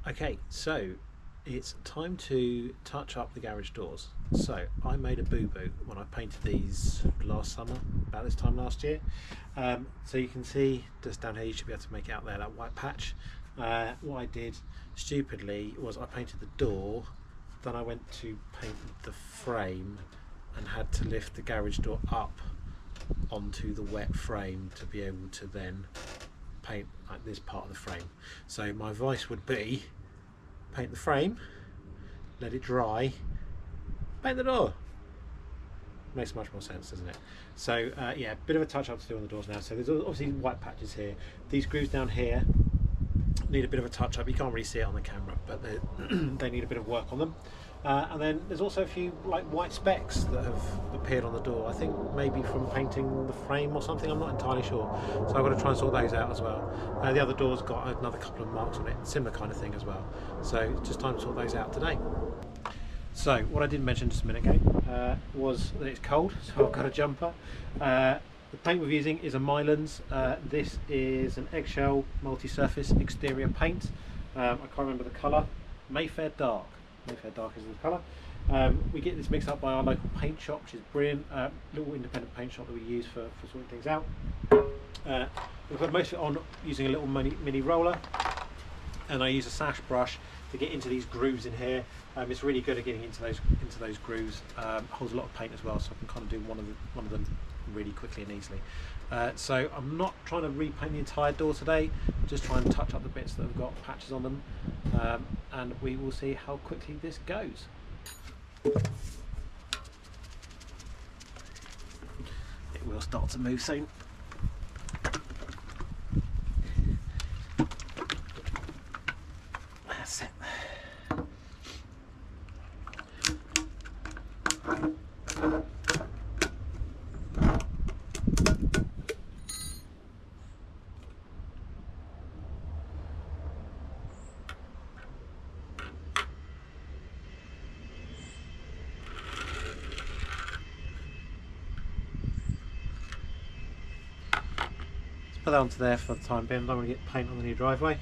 Okay, so it's time to touch up the garage doors. So I made a boo-boo when I painted these last summer, about this time last year. So you can see just down here, you should be able to make it out there, that white patch. What I did stupidly was I painted the door, then I went to paint the frame and had to lift the garage door up onto the wet frame to be able to then paint like this part of the frame. So my advice would be paint the frame, let it dry, paint the door. Makes much more sense, doesn't it? So yeah, a bit of a touch up to do on the doors now. So there's obviously white patches here. These grooves down here need a bit of a touch up. You can't really see it on the camera, but they need a bit of work on them. And then there's also a few like white specks that have appeared on the door. I think maybe from painting the frame or something, I'm not entirely sure. So I've got to try and sort those out as well. The other door's got another couple of marks on it, similar kind of thing as well. So it's just time to sort those out today. So what I didn't mention just a minute ago was that it's cold, so I've got a jumper. The paint we're using is a Mylands. This is an eggshell multi-surface exterior paint. I can't remember the colour. Mayfair Dark. Mayfair Dark is the colour. We get this mixed up by our local paint shop, which is brilliant. Little independent paint shop that we use for sorting things out. We've got most of it on using a little mini roller, and I use a sash brush to get into these grooves in here. It's really good at getting into those grooves. Holds a lot of paint as well, so I can kind of do one of them really quickly and easily. So I'm not trying to repaint the entire door today, just trying to touch up the bits that have got patches on them, and we will see how quickly this goes. It will start to move soon. That's it. Put that onto there for the time being. I don't want to get paint on the new driveway.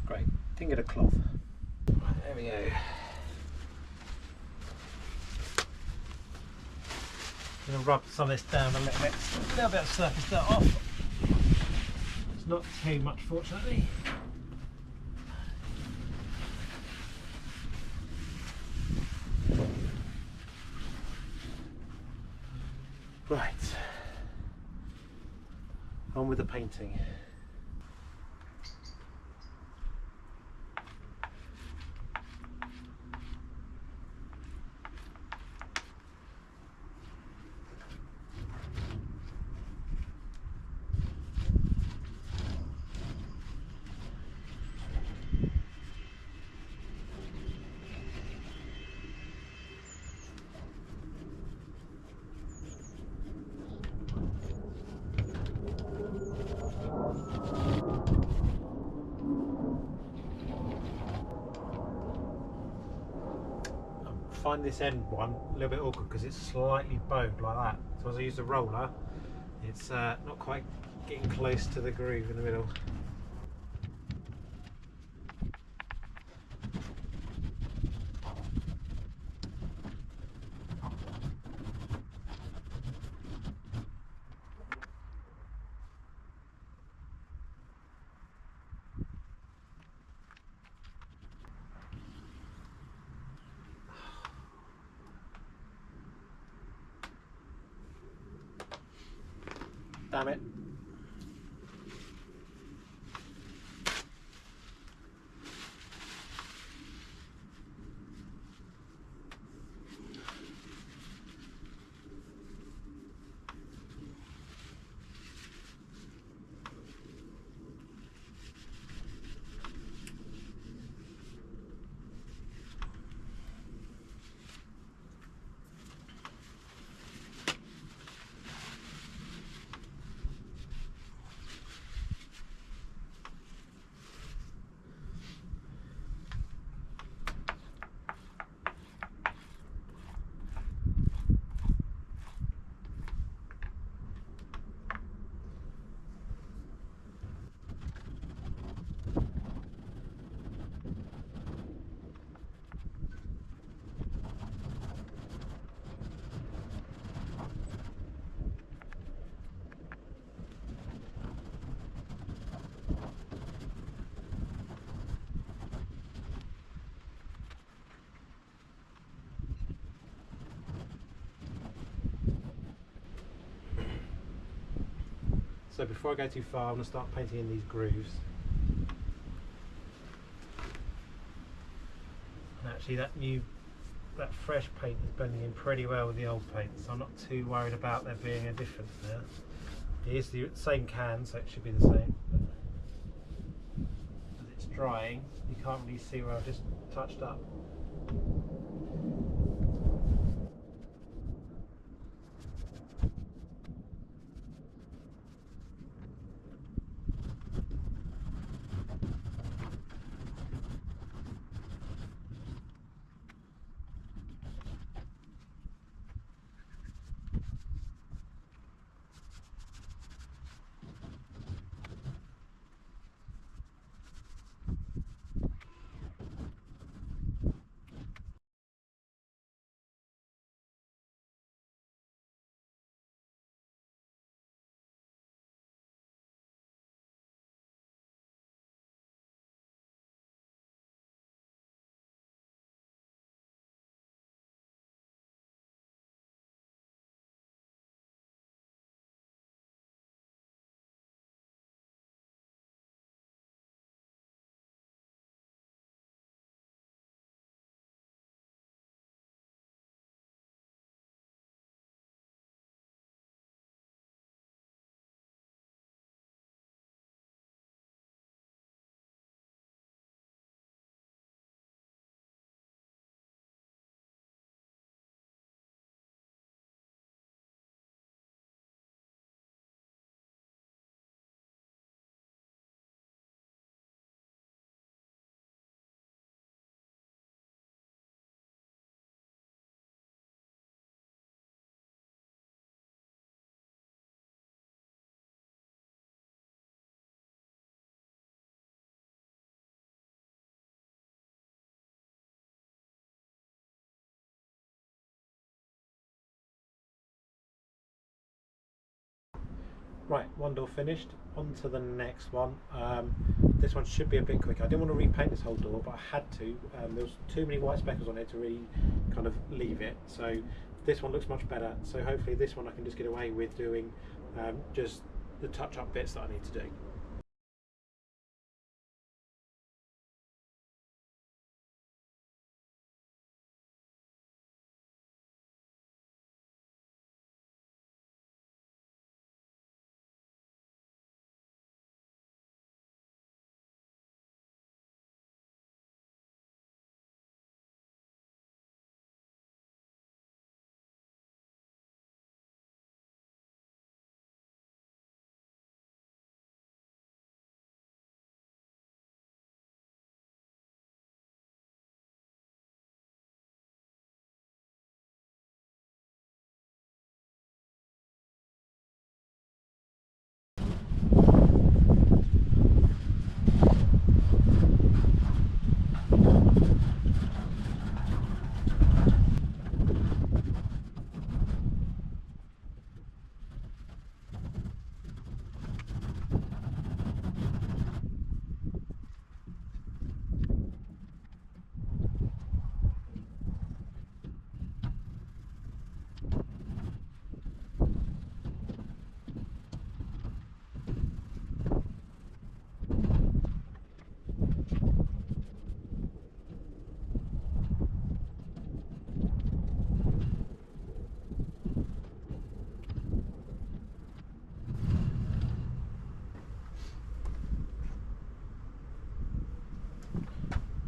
Great, didn't get a cloth. Right, there we go. I'm going to rub some of this down a little bit of surface dirt off. It's not too much, fortunately. Right, on with the painting. I find this end one a little bit awkward because it's slightly bowed like that. So as I use the roller, it's not quite getting close to the groove in the middle. Damn it. So before I go too far, I'm going to start painting in these grooves. And actually that fresh paint is blending in pretty well with the old paint, so I'm not too worried about there being a difference there. It is the same can, so it should be the same. But as it's drying, you can't really see where I've just touched up. Right, one door finished, on to the next one. This one should be a bit quicker. I didn't want to repaint this whole door, but I had to. There was too many white speckles on it to really kind of leave it. So this one looks much better. So hopefully this one I can just get away with doing just the touch-up bits that I need to do.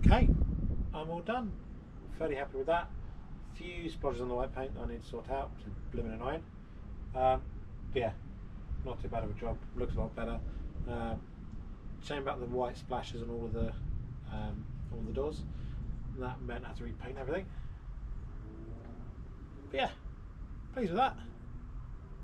Okay, I'm all done. Fairly happy with that. Few splodges on the white paint that I need to sort out, which is blooming annoying. But yeah, not too bad of a job. Looks a lot better. Shame about the white splashes on all the doors. That meant I had to repaint everything. But yeah, pleased with that.